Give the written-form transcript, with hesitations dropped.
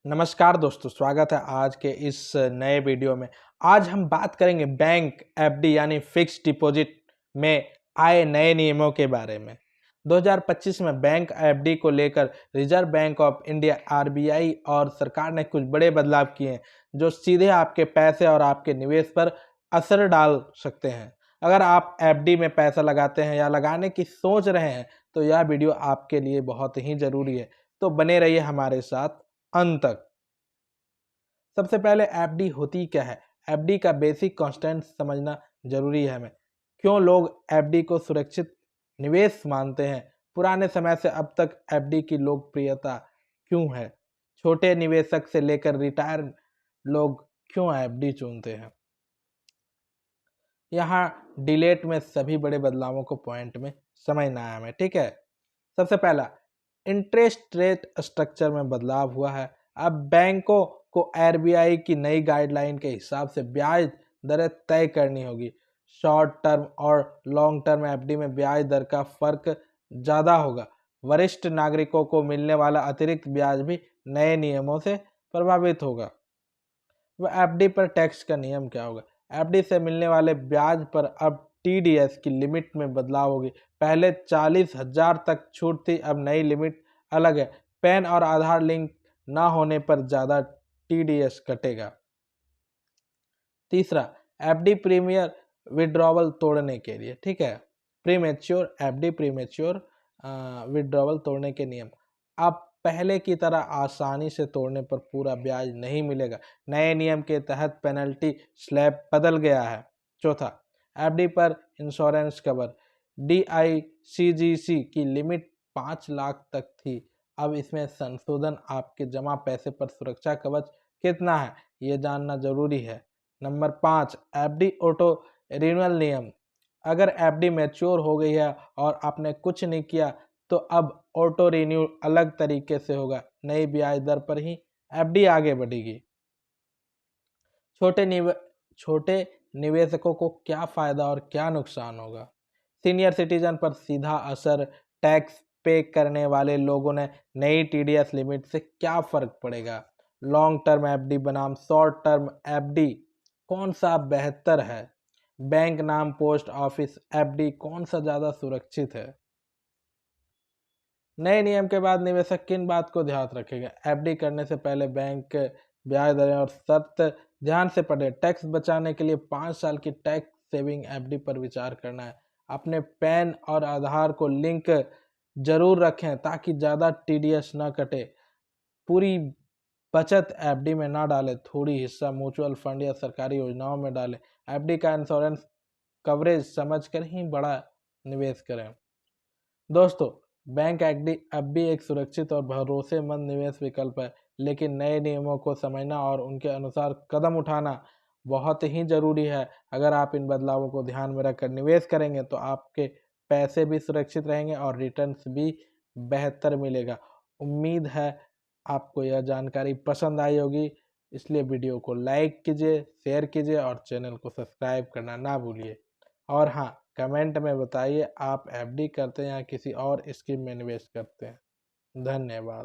नमस्कार दोस्तों, स्वागत है आज के इस नए वीडियो में। आज हम बात करेंगे बैंक एफडी यानी फिक्स्ड डिपॉजिट में आए नए नियमों के बारे में। 2025 में बैंक एफडी को लेकर reserve bank of India RBI और सरकार ने कुछ बड़े बदलाव किए हैं जो सीधे आपके पैसे और आपके निवेश पर असर डाल सकते हैं। अगर आप एफडी में पैसा लगाते हैं या लगाने की सोच रहे हैं तो यह वीडियो आपके लिए बहुत ही ज़रूरी है, तो बने रहिए हमारे साथ अंत तक। सबसे पहले एफडी होती क्या है? एफडी का बेसिक कॉन्स्टेंट समझना जरूरी है हमें। क्यों लोग एफडी को सुरक्षित निवेश मानते हैं? पुराने समय से अब तक एफडी की लोकप्रियता क्यों है? छोटे निवेशक से लेकर रिटायर लोग क्यों एफडी चुनते हैं? यहाँ डिलेट में सभी बड़े बदलावों को पॉइंट में समझना है हमें, ठीक है। सबसे पहला, इंटरेस्ट रेट स्ट्रक्चर में बदलाव हुआ है। अब बैंकों को आरबीआई की नई गाइडलाइन के हिसाब से ब्याज दरें तय करनी होगी। शॉर्ट टर्म और लॉन्ग टर्म एफडी में ब्याज दर का फर्क ज़्यादा होगा। वरिष्ठ नागरिकों को मिलने वाला अतिरिक्त ब्याज भी नए नियमों से प्रभावित होगा। वह एफडी पर टैक्स का नियम क्या होगा? एफडी से मिलने वाले ब्याज पर अब टीडीएस की लिमिट में बदलाव होगी। पहले 40,000 तक छूट थी, अब नई लिमिट अलग है। पैन और आधार लिंक ना होने पर ज़्यादा टीडीएस कटेगा। तीसरा, एफडी प्रीमियर विड्रॉवल तोड़ने के लिए, ठीक है, प्रीमेच्योर एफडी प्रीमेच्योर विड्रॉवल तोड़ने के नियम। अब पहले की तरह आसानी से तोड़ने पर पूरा ब्याज नहीं मिलेगा। नए नियम के तहत पेनल्टी स्लैब बदल गया है। चौथा, एफडी पर इंश्योरेंस कवर। डीआईसीजीसी की लिमिट 5 लाख तक थी, अब इसमें संशोधन। आपके जमा पैसे पर सुरक्षा कवच कितना है ये जानना जरूरी है। नंबर 5, एफडी ऑटो रिन्यूअल नियम। अगर एफडी मैच्योर हो गई है और आपने कुछ नहीं किया तो अब ऑटो रिन्यू अलग तरीके से होगा। नई ब्याज दर पर ही एफडी आगे बढ़ेगी। छोटे निवेशकों को क्या फायदा और क्या नुकसान होगा? सीनियर सिटीजन पर सीधा असर। टैक्स पे करने वाले लोगों ने नई टीडीएस लिमिट से क्या फर्क पड़ेगा? लॉन्ग टर्म एफडी बनाम शॉर्ट टर्म एफडी कौन सा बेहतर है? बैंक नाम पोस्ट ऑफिस एफडी कौन सा ज़्यादा सुरक्षित है? नए नियम के बाद निवेशक किन बात को ध्यान रखेगा? एफडी करने से पहले बैंक ब्याज दरें और शर्त ध्यान से पढ़े। टैक्स बचाने के लिए 5 साल की टैक्स सेविंग एफडी पर विचार करना है। अपने पैन और आधार को लिंक जरूर रखें ताकि ज़्यादा टीडीएस ना कटे। पूरी बचत एफडी में ना डालें, थोड़ी हिस्सा म्यूचुअल फंड या सरकारी योजनाओं में डालें। एफडी का इंश्योरेंस कवरेज समझकर ही बड़ा निवेश करें। दोस्तों, बैंक एफडी अब भी एक सुरक्षित और भरोसेमंद निवेश विकल्प है, लेकिन नए नियमों को समझना और उनके अनुसार कदम उठाना बहुत ही जरूरी है। अगर आप इन बदलावों को ध्यान में रखकर निवेश करेंगे तो आपके पैसे भी सुरक्षित रहेंगे और रिटर्न्स भी बेहतर मिलेगा। उम्मीद है आपको यह जानकारी पसंद आई होगी, इसलिए वीडियो को लाइक कीजिए, शेयर कीजिए और चैनल को सब्सक्राइब करना ना भूलिए। और हाँ, कमेंट में बताइए आप एफडी करते हैं या किसी और स्कीम में निवेश करते हैं। धन्यवाद।